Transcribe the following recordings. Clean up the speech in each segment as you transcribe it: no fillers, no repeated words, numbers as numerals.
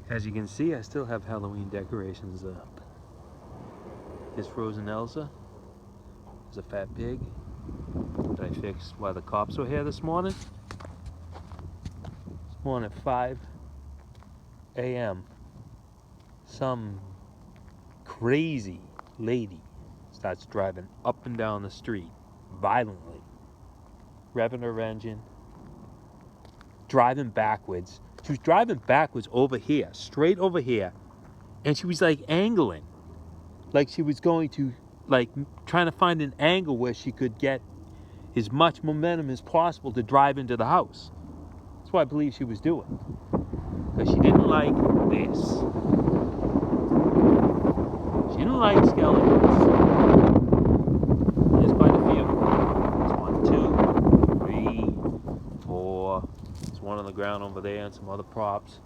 As you can see, I still have Halloween decorations up. Here's Frozen Elsa. There's a fat pig that I fixed while the cops were here this morning. This morning at 5 a.m. Some crazy lady starts driving up and down the street violently, revving her engine, driving backwards. She was driving backwards over here, straight over here, and she was like angling, like she was going to, like trying to find an angle where she could get as much momentum as possible to drive into the house. That's what I believe she was doing, because she didn't like this. She didn't like skeletons. There's quite a few. There's 1, 2, 3, 4. There's one on the ground over there and some other props.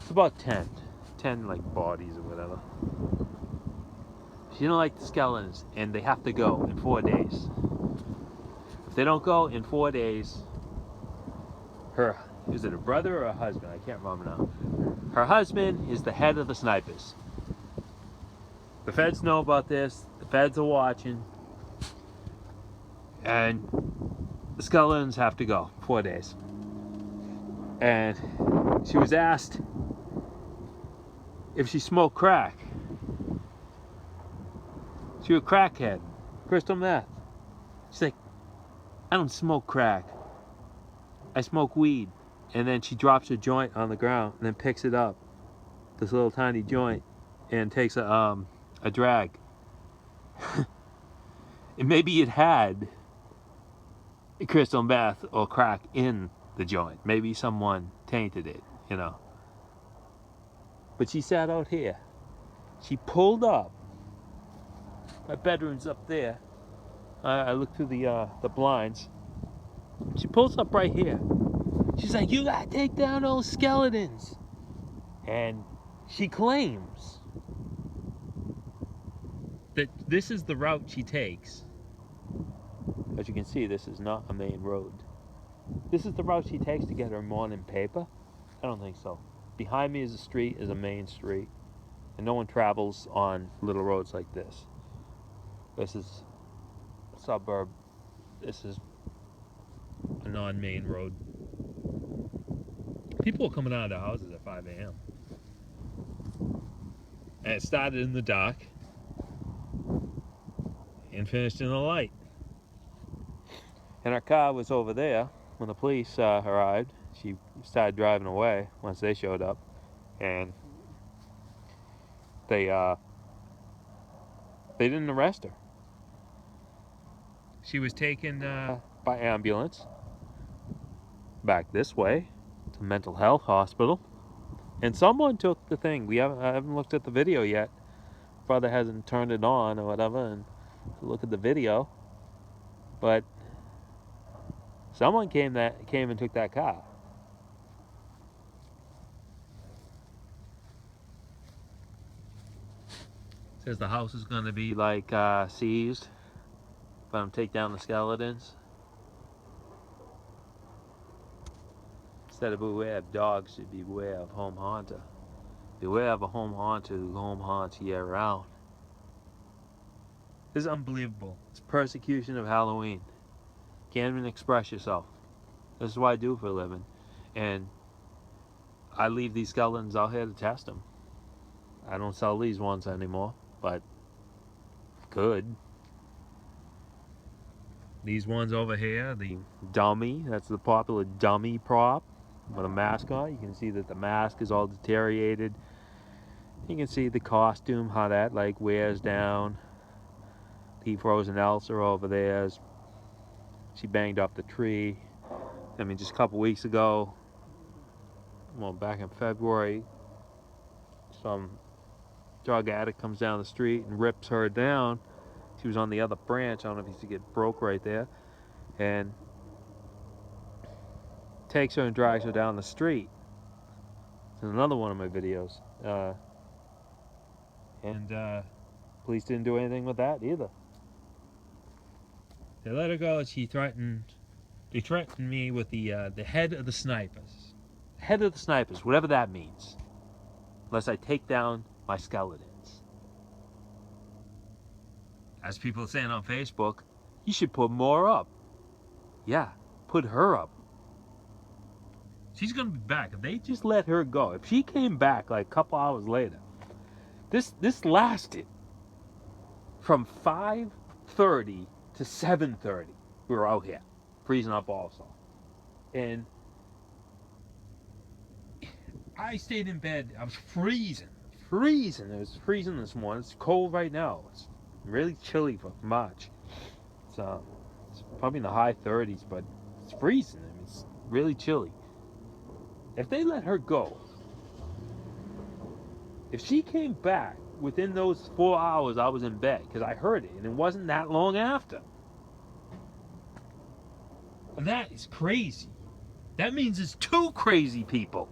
It's about 10 like bodies or whatever. She didn't like the skeletons, and they have to go in 4 days. If they don't go in 4 days, is it a brother or a husband? I can't remember now. Her husband is the head of the snipers. The feds know about this. The feds are watching. And the skeletons have to go 4 days. And she was asked if she smoked crack. She was a crackhead, crystal meth. She's like, I don't smoke crack. I smoke weed. And then she drops her joint on the ground and then picks it up, this little tiny joint, and takes a drag. And maybe it had crystal meth or crack in the joint. Maybe someone tainted it, you know. But she sat out here. She pulled up. My bedroom's up there. I looked through the blinds. She pulls up right here. She's like, you gotta take down those skeletons. And she claims that this is the route she takes. As you can see, this is not a main road. This is the route she takes to get her morning paper? I don't think so. Behind me is a street, is a main street. And no one travels on little roads like this. This is a suburb. This is a non-main road. People are coming out of their houses at 5 a.m. And it started in the dark and finished in the light. And our car was over there when the police arrived. She started driving away once they showed up, and they didn't arrest her. She was taken by ambulance back this way to mental health hospital, and someone took the thing. I haven't looked at the video yet. Father hasn't turned it on or whatever, and look at the video. But someone came and took that car. Says the house is going to be like seized if I don't take down the skeletons. Instead of beware of dogs, should beware of home haunter. Beware of a home haunter who home haunts year round. This is unbelievable. It's persecution of Halloween. Can't even express yourself. This is what I do for a living. And I leave these skeletons out here to test them. I don't sell these ones anymore, but could. These ones over here, the dummy, that's the popular dummy prop with a mask on. You can see that the mask is all deteriorated. You can see the costume, how that like wears down. The Frozen Elsa over there, she banged off the tree. I mean, just a couple weeks ago, well, back in February, some drug addict comes down the street and rips her down. She was on the other branch. I don't know if you see it broke right there. And takes her and drags her down the street. It's another one of my videos. Police didn't do anything with that either. They let her go. They threatened me with the head of the snipers. Head of the snipers, whatever that means. Unless I take down my skeletons. As people are saying on Facebook, you should put more up. Yeah, put her up. She's gonna be back. If they just let her go, if she came back like a couple hours later, this lasted from 5:30 to 7:30. We were out here, freezing up also. And I stayed in bed. I was freezing. It was freezing this morning. It's cold right now. It's really chilly for March. It's probably in the high 30s, but it's freezing. I mean, it's really chilly. If they let her go, if she came back within those 4 hours I was in bed, because I heard it, and it wasn't that long after. And that is crazy. That means it's 2 crazy people,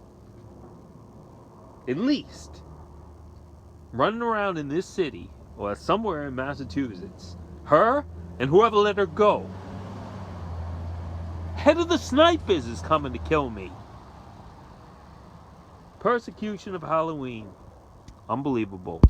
at least, running around in this city or somewhere in Massachusetts. Her and whoever let her go. Head of the snipers is coming to kill me. Persecution of Halloween. Unbelievable.